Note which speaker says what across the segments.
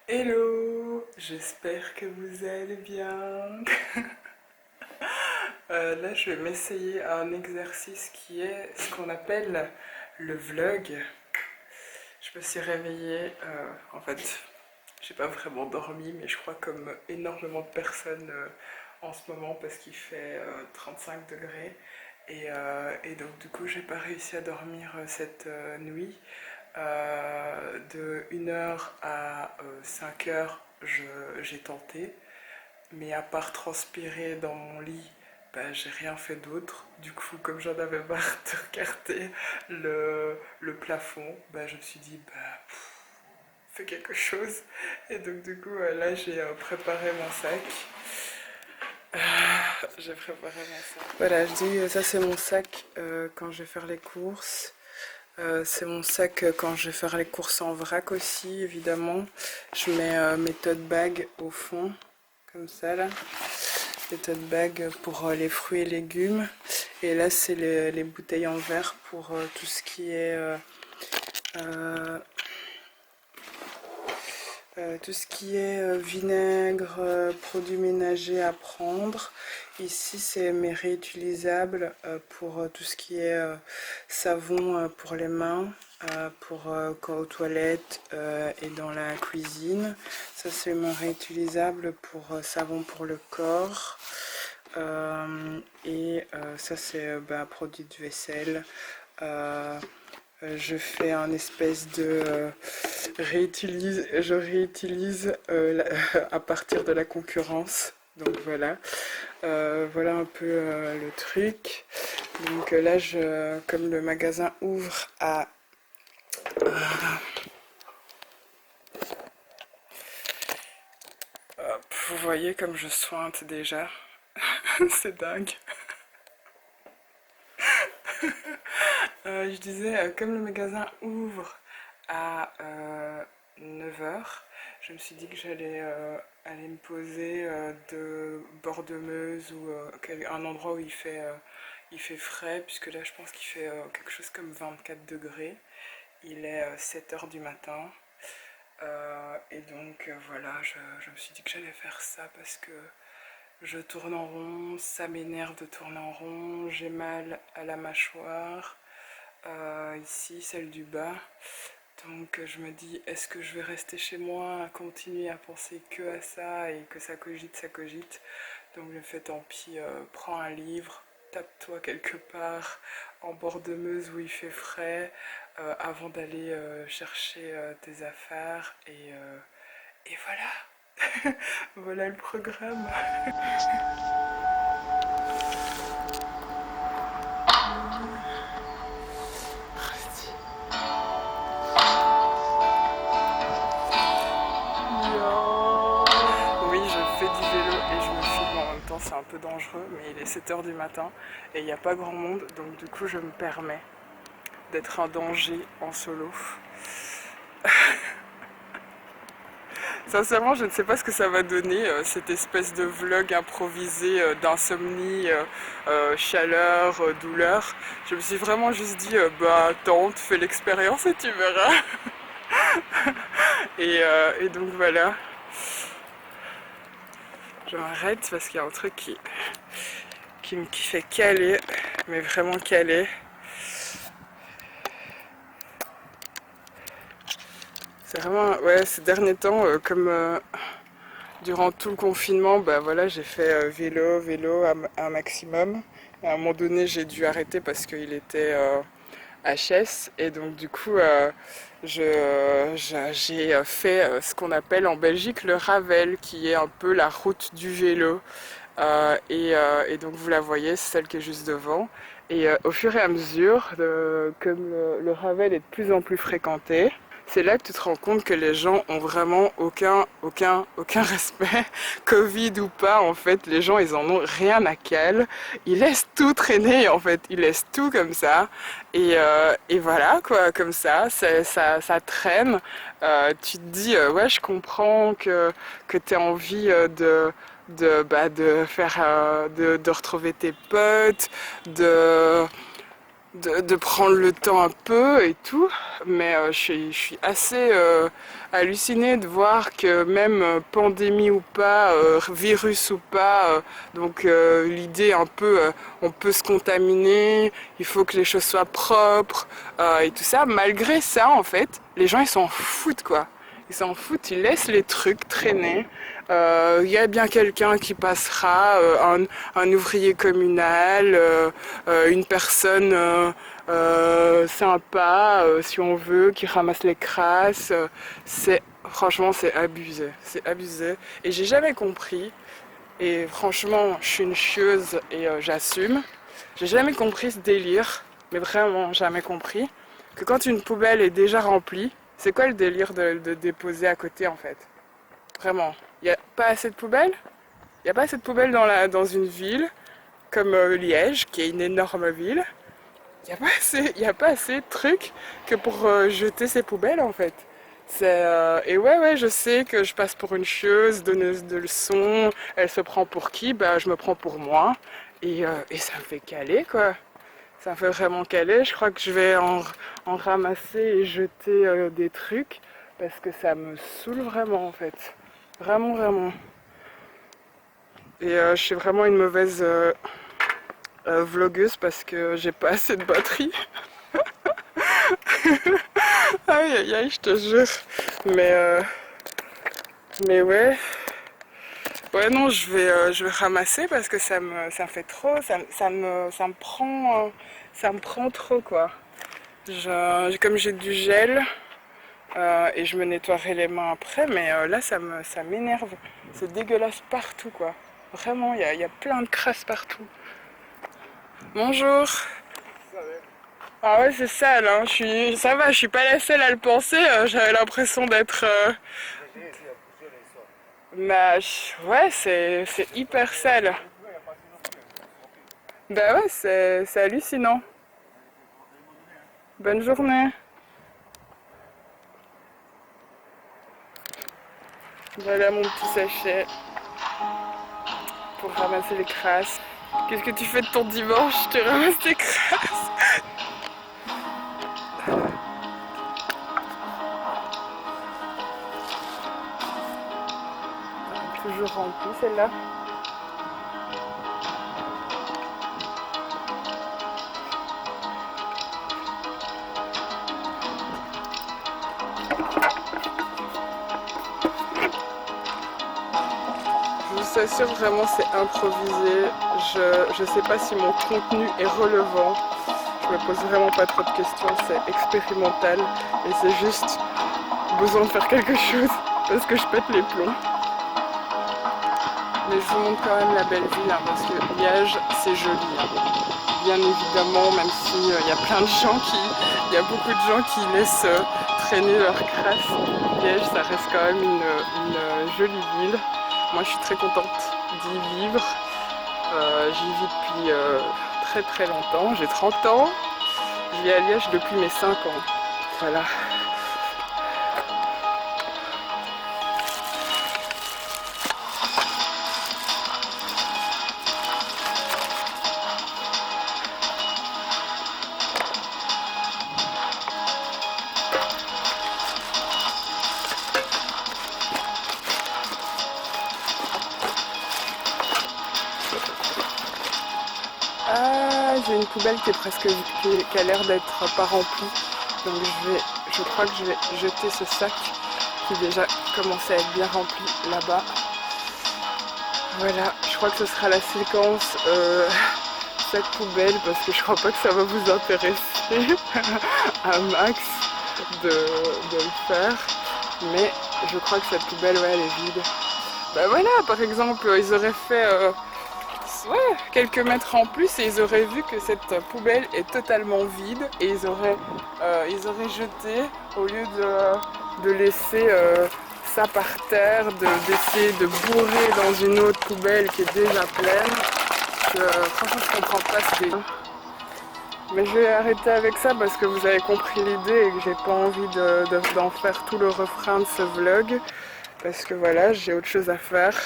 Speaker 1: Hello, j'espère que vous allez bien. Là, je vais m'essayer à un exercice qui est ce qu'on appelle le vlog. Je me suis réveillée, en fait, j'ai pas vraiment dormi, mais je crois comme énormément de personnes en ce moment parce qu'il fait 35 degrés. Et donc, du coup, j'ai pas réussi à dormir cette nuit. De 1 heure à 5 heures, j'ai tenté, mais à part transpirer dans mon lit, bah, j'ai rien fait d'autre. Du coup, comme j'en avais marre de regarder le plafond, bah, je me suis dit, bah, fais quelque chose. Et donc, du coup, là, j'ai préparé mon sac. J'ai préparé mon sac. Voilà, je dis, ça c'est mon sac quand je vais faire les courses. C'est mon sac quand je vais faire les courses en vrac aussi, évidemment. Je mets mes tote bags au fond, comme ça là. Les tote bags pour les fruits et légumes. Et là, c'est les bouteilles en verre pour tout ce qui est euh, vinaigre, produits ménagers à prendre. Ici, c'est mes réutilisables pour tout ce qui est savon pour les mains, pour quand aux toilettes et dans la cuisine. Ça, c'est mon réutilisable pour savon pour le corps. Ça, c'est produit de vaisselle. Je fais un espèce de je réutilise à partir de la concurrence. Donc voilà, voilà un peu le truc. Donc là, comme le magasin ouvre à vous voyez comme je sointe déjà, c'est dingue. Je disais, comme le magasin ouvre à 9 heures, je me suis dit que j'allais aller me poser de bord de Meuse ou un endroit où il fait frais, puisque là je pense qu'il fait quelque chose comme 24 degrés. Il est 7 heures du matin. Et donc voilà, je me suis dit que j'allais faire ça parce que je tourne en rond, ça m'énerve de tourner en rond, j'ai mal à la mâchoire. Ici, celle du bas. Donc je me dis, est-ce que je vais rester chez moi à continuer à penser que à ça et que ça cogite, ça cogite. Donc je me fais tant pis, prends un livre, tape-toi quelque part en bord de Meuse où il fait frais avant d'aller chercher tes affaires et voilà. Voilà le programme. Oui, je fais du vélo et je me filme en même temps, c'est un peu dangereux, mais il est 7 heures du matin et il n'y a pas grand monde, donc du coup je me permets d'être un danger en solo. Sincèrement, je ne sais pas ce que ça va donner, cette espèce de vlog improvisé d'insomnie, chaleur, douleur. Je me suis vraiment juste dit, bah tente, fais l'expérience et tu verras. Et donc voilà, je m'arrête parce qu'il y a un truc qui fait caler, mais vraiment caler. C'est vraiment, ouais, ces derniers temps, comme durant tout le confinement, bah voilà, j'ai fait vélo un maximum. À un moment donné, j'ai dû arrêter parce qu'il était HS et donc du coup, j'ai fait ce qu'on appelle en Belgique le Ravel, qui est un peu la route du vélo. Et donc vous la voyez, c'est celle qui est juste devant. Et au fur et à mesure, comme le Ravel est de plus en plus fréquenté, c'est là que tu te rends compte que les gens ont vraiment aucun respect. Covid ou pas, en fait, les gens, ils en ont rien à cale. Ils laissent tout traîner, en fait. Ils laissent tout comme ça. Et voilà, quoi, comme ça traîne. Tu te dis, ouais, je comprends que tu as envie de faire, de retrouver tes potes, de de prendre le temps un peu et tout, mais je suis assez hallucinée de voir que même pandémie ou pas, virus ou pas, donc l'idée un peu, on peut se contaminer, il faut que les choses soient propres et tout ça, malgré ça en fait, les gens ils s'en foutent quoi. Ils s'en foutent, ils laissent les trucs traîner. Il y a bien quelqu'un qui passera, un ouvrier communal, une personne sympa, si on veut, qui ramasse les crasses. Franchement, c'est abusé. C'est abusé. Et j'ai jamais compris. Et franchement, je suis une chieuse et j'assume. J'ai jamais compris ce délire, mais vraiment jamais compris, que quand une poubelle est déjà remplie, c'est quoi le délire de déposer à côté en fait? Vraiment. Il n'y a pas assez de poubelles? Il n'y a pas assez de poubelles dans une ville comme Liège, qui est une énorme ville. Il y a pas assez de trucs que pour jeter ces poubelles en fait. Et ouais, je sais que je passe pour une chieuse, donneuse de leçons, elle se prend pour qui? Bah, je me prends pour moi. Et ça me fait caler quoi. Ça me fait vraiment caler. Je crois que je vais en ramasser et jeter des trucs parce que ça me saoule vraiment en fait. Vraiment, vraiment. Et je suis vraiment une mauvaise vlogueuse parce que j'ai pas assez de batterie. Aïe aïe aïe, je te jure. Mais, euh, mais ouais. Ouais, non, je vais ramasser parce que ça me fait trop. Ça me prend trop quoi. Comme j'ai du gel et je me nettoierai les mains après, mais là ça m'énerve. C'est dégueulasse partout quoi. Vraiment, il y a plein de crasse partout. Bonjour. Ah ouais, c'est sale, hein. Ça va, je suis pas la seule à le penser. J'avais l'impression d'être. Bah, ouais, c'est hyper sale. Bah ouais, c'est hallucinant. Bonne journée. Voilà mon petit sachet pour ramasser les crasses. Qu'est-ce que tu fais de ton dimanche? Tu ramasses tes crasses? Toujours remplie celle-là. Je vous assure vraiment c'est improvisé. Je sais pas si mon contenu est relevant. Je me pose vraiment pas trop de questions, c'est expérimental et c'est juste besoin de faire quelque chose parce que je pète les plombs. Mais je vous montre quand même la belle ville hein, parce que Liège c'est joli. Hein. Bien évidemment, même si il y a plein de gens il y a beaucoup de gens qui laissent traîner leur crasse. Liège ça reste quand même une jolie ville. Moi je suis très contente d'y vivre. J'y vis depuis très très longtemps. J'ai 30 ans. Je vis à Liège depuis mes 5 ans. Voilà. Ah, j'ai une poubelle qui est presque qui a l'air d'être pas remplie. Donc je crois que je vais jeter ce sac qui déjà commencé à être bien rempli là-bas. Voilà, je crois que ce sera la séquence sac poubelle parce que je crois pas que ça va vous intéresser à max de le faire. Mais je crois que cette poubelle, ouais, elle est vide. Bah voilà, par exemple, ils auraient fait ouais, quelques mètres en plus et ils auraient vu que cette poubelle est totalement vide et ils auraient jeté au lieu de laisser ça par terre, d'essayer de bourrer dans une autre poubelle qui est déjà pleine. Franchement je comprends pas ce délire. Mais je vais arrêter avec ça parce que vous avez compris l'idée et que j'ai pas envie d'en faire tout le refrain de ce vlog. Parce que voilà, j'ai autre chose à faire.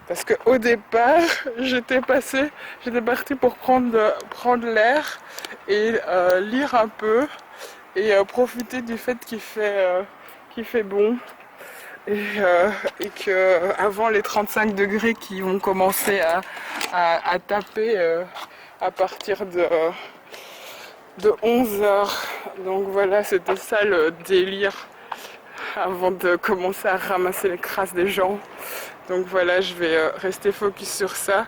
Speaker 1: Parce qu'au départ, j'étais partie pour prendre l'air et lire un peu et profiter du fait qu'il fait bon et que avant les 35 degrés qui vont commencer à taper à partir de 11 heures. Donc voilà, c'était ça le délire avant de commencer à ramasser les crasses des gens. Donc voilà, je vais rester focus sur ça.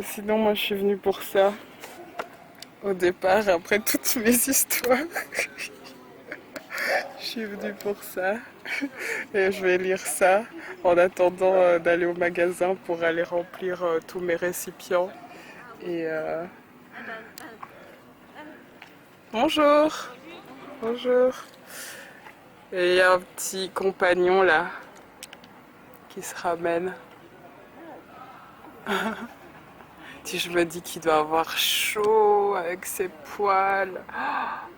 Speaker 1: Sinon, moi je suis venue pour ça au départ, après toutes mes histoires. Je suis venue pour ça et je vais lire ça en attendant d'aller au magasin pour aller remplir tous mes récipients. Et bonjour, bonjour. Et il y a un petit compagnon là qui se ramène. Si je me dis qu'il doit avoir chaud avec ses poils.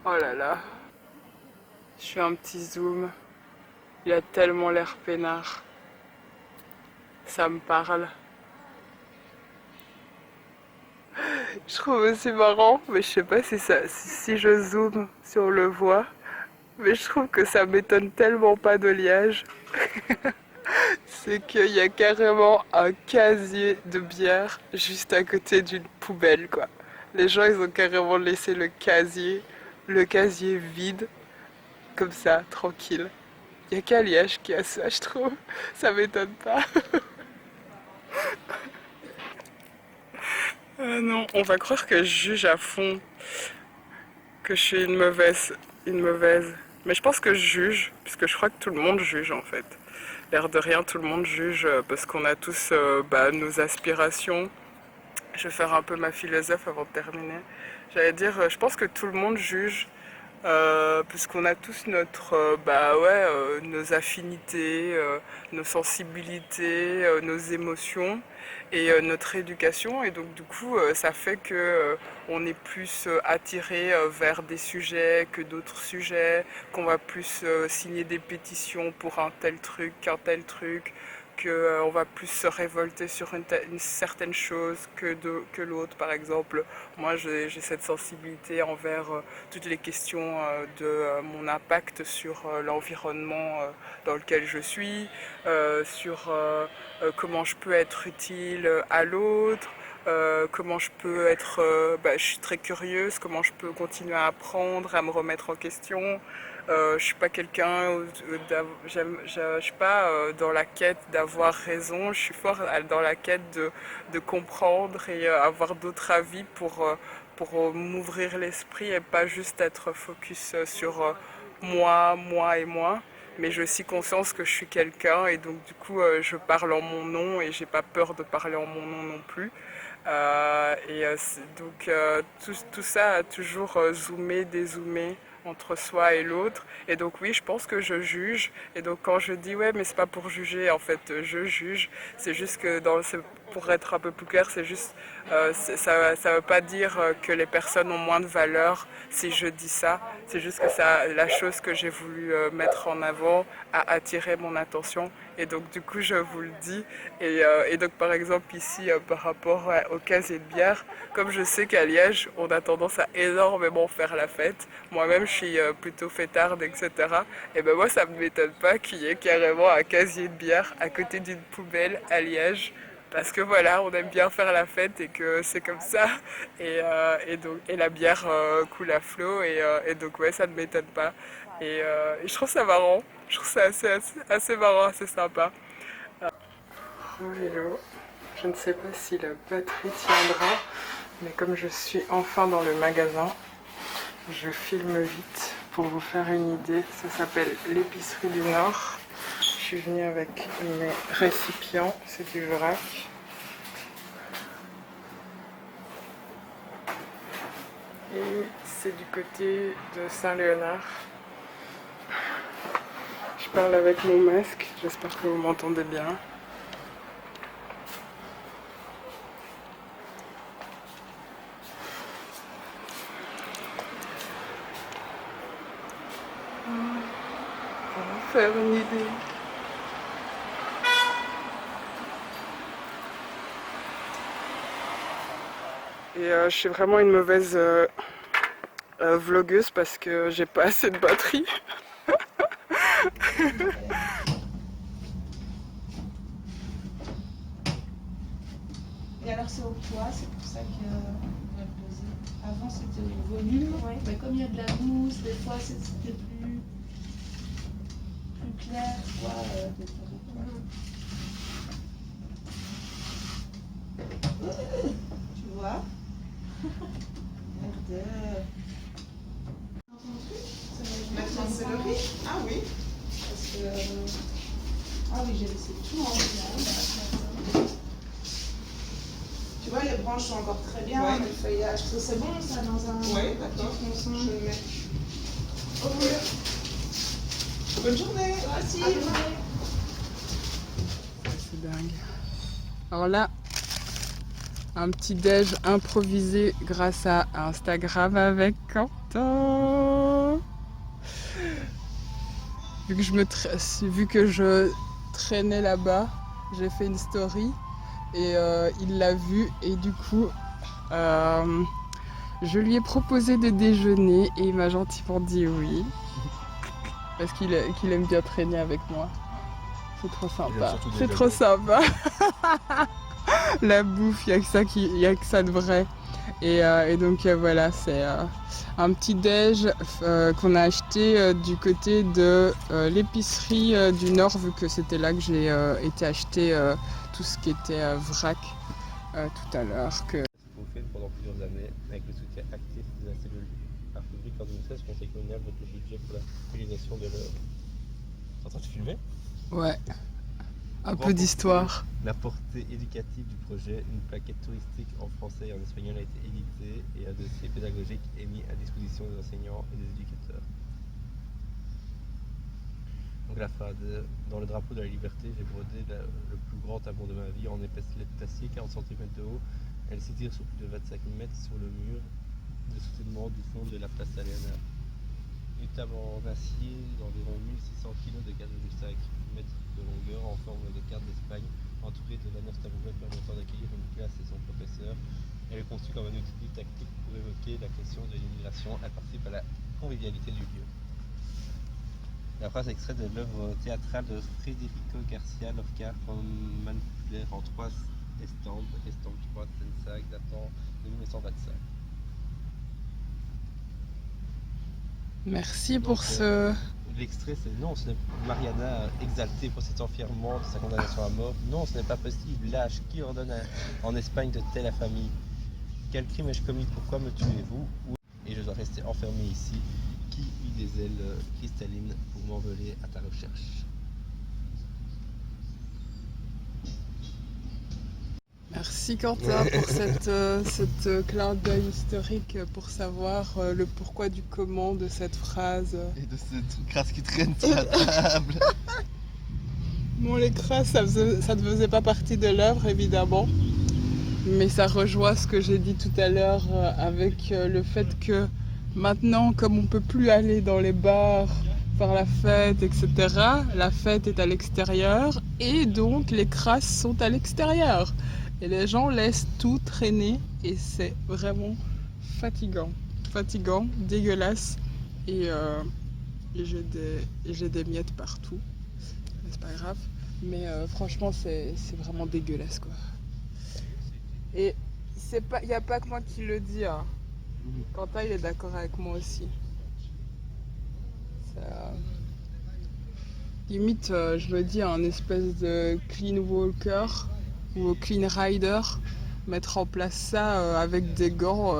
Speaker 1: Oh là là. Je fais un petit zoom. Il a tellement l'air peinard. Ça me parle. Je trouve aussi marrant, mais je sais pas si je zoome, si on le voit. Mais je trouve que ça m'étonne tellement pas de Liège. C'est qu'il y a carrément un casier de bière juste à côté d'une poubelle, quoi. Les gens, ils ont carrément laissé le casier vide, comme ça, tranquille. Il y a qu'à Liège qui a ça, je trouve. Ça m'étonne pas. Ah non, on va croire que je juge à fond, que je suis une mauvaise. Mais je pense que je juge, puisque je crois que tout le monde juge en fait. L'air de rien, tout le monde juge parce qu'on a tous nos aspirations. Je vais faire un peu ma philosophe avant de terminer. J'allais dire, je pense que tout le monde juge puisqu'on a tous nos affinités, nos sensibilités, nos émotions et notre éducation. Et donc du coup, ça fait que on est plus attiré vers des sujets que d'autres sujets, qu'on va plus signer des pétitions pour un tel truc qu'un tel truc, qu'on va plus se révolter sur une certaine chose que l'autre. Par exemple, moi j'ai cette sensibilité envers toutes les questions de mon impact sur l'environnement dans lequel je suis, sur comment je peux être utile à l'autre. Comment je peux être, je suis très curieuse, comment je peux continuer à apprendre, à me remettre en question. Je suis pas quelqu'un, je suis pas dans la quête d'avoir raison, je suis fort dans la quête de comprendre et avoir d'autres avis pour m'ouvrir l'esprit et pas juste être focus sur moi et moi. Mais j'ai aussi conscience que je suis quelqu'un et donc du coup je parle en mon nom et j'ai pas peur de parler en mon nom non plus. Tout ça a toujours zoomé, dézoomé entre soi et l'autre. Et donc oui, je pense que je juge. Et donc quand je dis ouais, mais c'est pas pour juger, en fait, je juge. C'est juste que pour être un peu plus clair, c'est juste, ça veut pas dire que les personnes ont moins de valeur si je dis ça. C'est juste que la chose que j'ai voulu mettre en avant a attiré mon attention. Et donc du coup je vous le dis. Et donc par exemple ici par rapport au casier de bière, comme je sais qu'à Liège on a tendance à énormément faire la fête, moi-même je suis plutôt fêtarde, etc. Et ben moi ça ne m'étonne pas qu'il y ait carrément un casier de bière à côté d'une poubelle à Liège. Parce que voilà, on aime bien faire la fête et que c'est comme ça. Et la bière coule à flot. Et donc ouais, ça ne m'étonne pas. Et je trouve ça marrant. Je trouve ça assez marrant, assez sympa. Oh, hello. Je ne sais pas si la batterie tiendra. Mais comme je suis enfin dans le magasin, je filme vite pour vous faire une idée. Ça s'appelle l'épicerie du Nord. Je suis venue avec mes récipients, c'est du vrac. Et c'est du côté de Saint-Léonard. Je parle avec mon masque, j'espère que vous m'entendez bien. Pour vous faire une idée. Et je suis vraiment une mauvaise vlogueuse parce que j'ai pas assez de batterie.
Speaker 2: Et alors c'est au poids, c'est pour ça qu'on va le poser. Avant c'était au volume, ouais. Mais comme il y a de la mousse, des fois c'était plus clair, quoi, des fois. Tu vois? Merde.
Speaker 3: Mettre en céleri? Ah oui.
Speaker 2: Parce que... Ah oui, j'ai laissé tout en blanc. Tu vois, les branches sont encore très bien,
Speaker 3: Ouais.
Speaker 2: le feuillage. C'est bon ça dans un
Speaker 3: Oui,
Speaker 2: petit
Speaker 3: d'accord.
Speaker 2: tronçon.
Speaker 3: Je le mets.
Speaker 2: Oh oui.
Speaker 3: Bonne journée.
Speaker 2: Toi aussi,
Speaker 3: À demain.
Speaker 2: ouais.
Speaker 1: C'est dingue. Alors là, un petit déj improvisé grâce à Instagram avec Quentin. Vu que je traînais là-bas, j'ai fait une story et il l'a vu et du coup je lui ai proposé de déjeuner et il m'a gentiment dit oui parce qu'il aime bien traîner avec moi. C'est trop sympa. C'est trop sympa. La bouffe, il n'y a que ça de vrai. Et donc voilà, c'est un petit déj qu'on a acheté du côté de l'épicerie du Nord, vu que c'était là que j'ai été acheter tout ce qui était vrac tout à l'heure.
Speaker 4: Vous faites pendant plusieurs années avec le soutien actif de la cellule Art Public en 2016, conseil colonial vote le budget pour la réalisation de l'œuvre. T'es en train de filmer?
Speaker 1: Ouais, un peu d'histoire.
Speaker 4: La portée éducative du projet, une plaquette touristique en français et en espagnol a été éditée et un dossier pédagogique est mis à disposition des enseignants et des éducateurs. Donc la phrase, dans le drapeau de la liberté, j'ai brodé le plus grand amour de ma vie en épaisse lettre d'acier, 40 cm de haut. Elle s'étire sur plus de 25 mètres sur le mur de soutènement du fond de la place Saléonard. Une table en acier d'environ 1600 kg de 4,5 mètres de longueur en forme de carte d'Espagne, entourée de 29 tabourets permettant d'accueillir une classe et son professeur. Elle est conçue comme un outil didactique pour évoquer la question de l'immigration. Elle participe à la convivialité du lieu. La phrase est extraite de l'œuvre théâtrale de Federico Garcia Lorca, manipulaire en 3 estampes, estampe 3, scène 5, datant de 1925.
Speaker 1: Merci pour ce...
Speaker 4: L'extrait, c'est non, ce n'est Mariana exaltée procédant fièrement de sa condamnation à mort. Non, ce n'est pas possible. Lâche, qui ordonne en Espagne de telle famille? Quel crime ai-je commis? Pourquoi me tuez-vous? Et je dois rester enfermé ici. Qui eut des ailes cristallines pour m'envoler à ta recherche?
Speaker 1: Merci Quentin pour cette clin d'œil historique pour savoir le pourquoi du comment de cette phrase.
Speaker 4: Et de cette crasse qui traîne sur la table.
Speaker 1: Bon, les crasses, ça ne faisait pas partie de l'œuvre, évidemment. Mais ça rejoint ce que j'ai dit tout à l'heure avec le fait que maintenant, comme on ne peut plus aller dans les bars, faire la fête, etc., la fête est à l'extérieur et donc les crasses sont à l'extérieur. Et les gens laissent tout traîner et c'est vraiment fatigant. Fatigant, dégueulasse. Et j'ai des miettes partout. Mais c'est pas grave. Mais franchement, c'est vraiment dégueulasse, quoi. Et il n'y a pas que moi qui le dis. Hein. Quentin, il est d'accord avec moi aussi. Ça, limite, je me dis, un espèce de clean walker ou clean rider, mettre en place ça avec des gants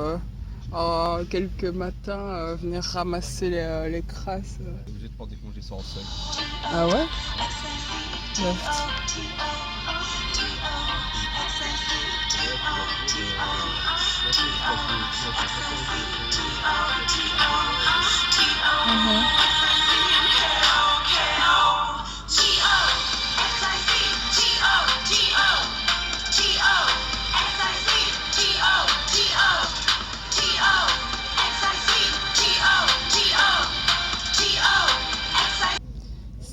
Speaker 1: quelques matins, venir ramasser les crasses.
Speaker 4: T'es obligé de prendre des congés sans solde.
Speaker 1: Ah ouais? Ouais.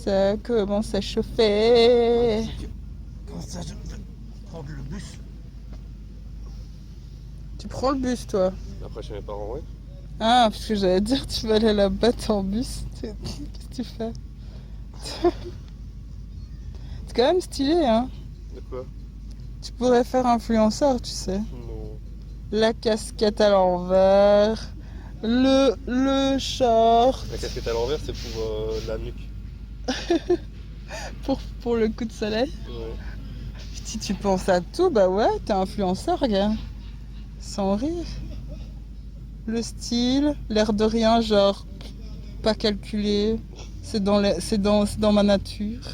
Speaker 1: Ça commence à chauffer.
Speaker 4: Comment ça, je vais prendre le bus?
Speaker 1: Tu prends le bus, toi?
Speaker 4: Après, chez mes parents, ouais.
Speaker 1: Ah, parce que j'allais dire, tu vas aller là-bas, t'es en bus. Qu'est-ce que tu fais? C'est quand même stylé, hein?
Speaker 4: De quoi?
Speaker 1: Tu pourrais faire influenceur, tu sais.
Speaker 4: Non.
Speaker 1: La casquette à l'envers, le short.
Speaker 4: La casquette à l'envers, c'est pour la nuque.
Speaker 1: Pour le coup de soleil.
Speaker 4: Ouais.
Speaker 1: Si tu penses à tout, bah ouais, t'es influenceur, gars. Sans rire. Le style, l'air de rien, genre pas calculé. C'est dans ma nature.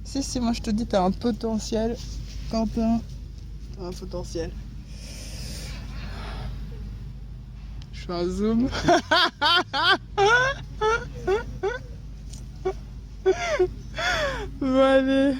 Speaker 1: Si, moi je te dis, t'as un potentiel. Quentin, t'as un potentiel. Je fais un zoom. Bon, allez.